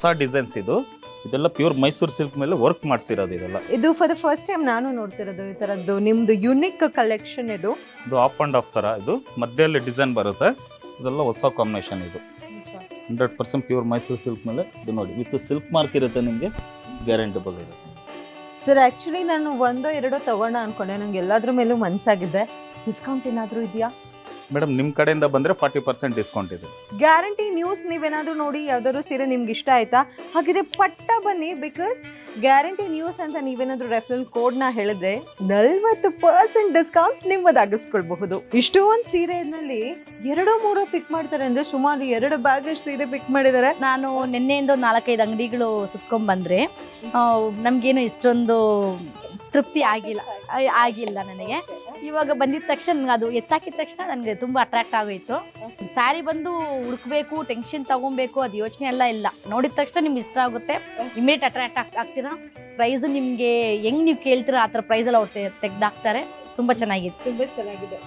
ಹೊಸ ಡಿಸೈನ್ಸ್ ಇದೆಲ್ಲ pure Mysuru silk ಮೇಲೆ ವರ್ಕ್ ಮಾಡಿಸಿರೋದು ಇದೆಲ್ಲ. ಇದು ಫಾರ್ ದ ಫಸ್ಟ್ ಟೈಮ್ ನಾನು ನೋಡ್ತಿರೋದು ಈ ತರದ್ದು ನಿಮ್ದು ಯುನಿಕ್ ಕಲೆಕ್ಷನ್. ಇದು ಆಫ್ ಅಂಡ್ ಆಫ್ ತರ ಇದು ಮಧ್ಯದಲ್ಲಿ ಡಿಸೈನ್ ಬರುತ್ತೆ. ಇದೆಲ್ಲ ಹೊಸ ಕಾಂಬಿನೇಷನ್. ಇದು 100% ಪ್ಯೂರ್ ಮೈಸೂರು ಸಿಲ್ಕ್ ಮೇಲೆ ಇದು ನೋಡಿ ವಿತ್ ಸಿಲ್ಕ್ ಮಾರ್ಕ್ ಇರುತ್ತೆ, ನಿಮಗೆ ಗ್ಯಾರಂಟಿಬಲ್ ಇರುತ್ತೆ. ಸರ್ ಆಕ್ಚುಲಿ ನಾನು ಒಂದೋ ಎರಡೋ ತಗೋಣ ಅನ್ಕೊಂಡೆ, ನಂಗೆ ಎಲ್ಲಾದ್ರ ಮೇಲೂ ಮನ್ಸಾಗಿದೆ. ಡಿಸ್ಕೌಂಟ್ ಏನಾದರೂ ಇದೆಯಾ ಮೇಡಮ್? ನಿಮ್ಮ ಕಡೆಯಿಂದ ಬಂದರೆ 40% ಡಿಸ್ಕೌಂಟ್ ಇದೆ. ಗ್ಯಾರಂಟಿ ನ್ಯೂಸ್ ನೀವೇನಾದರೂ ನೋಡಿ ಯಾವ್ದಾದ್ರು ಸೀರೆ ನಿಮ್ಗೆ ಇಷ್ಟ ಆಯ್ತಾ ಹಾಗಿದ್ರೆ ಪಟ್ಟ ಬನ್ನಿ. ಬಿಕಾಸ್ ಗ್ಯಾರಂಟಿ ನ್ಯೂಸ್ ಅಂತ ನೀವೇನಾದರೂ ರೆಫರಲ್ ಕೋಡ್ನ ಹೇಳಿದ್ರೆ 40% ಡಿಸ್ಕೌಂಟ್ ನಿಮ್ಮದಾಗಿಸ್ಕೊಳ್ಬಹುದು. ಇಷ್ಟೊಂದು ಸೀರೆಯಲ್ಲಿ 2-3 ಪಿಕ್ ಮಾಡ್ತಾರೆ ಅಂದ್ರೆ ಸುಮಾರು 2 ಬ್ಯಾಗೇಜ್ ಸೀರೆ ಪಿಕ್ ಮಾಡಿದ್ದಾರೆ. ನಾನು ನಿನ್ನೆಯಿಂದ 4-5 ಅಂಗಡಿಗಳು ಸುತ್ಕೊಂಡ್ ಬಂದ್ರೆ ನಮ್ಗೇನು ಇಷ್ಟೊಂದು ತೃಪ್ತಿ ಆಗಿಲ್ಲ ನನಗೆ. ಇವಾಗ ಬಂದಿದ ತಕ್ಷಣ ಅದು ಎತ್ತಾಕಿದ ತಕ್ಷಣ ನನಗೆ ತುಂಬ ಅಟ್ರಾಕ್ಟ್ ಆಗೋಯ್ತು. ಸ್ಯಾರಿ ಬಂದು ಹುಡುಕ್ಬೇಕು, ಟೆನ್ಷನ್ ತಗೊಬೇಕು, ಅದು ಯೋಚನೆ ಎಲ್ಲ ಇಲ್ಲ. ನೋಡಿದ ತಕ್ಷಣ ನಿಮ್ಗೆ ಇಷ್ಟ ಆಗುತ್ತೆ, ಇಮಿಡಿಯೇಟ್ ಅಟ್ರಾಕ್ಟ್ ಆಗ್ತೀರಾ. ಪ್ರೈಸು ನಿಮಗೆ ಹೆಂಗ್ ನೀವು ಕೇಳ್ತೀರಾ ಆ ಥರ ಪ್ರೈಸಲ್ಲಿ ಅವ್ರು ತೆಗ್ದಾಕ್ತಾರೆ. ತುಂಬ ಚೆನ್ನಾಗಿದೆ.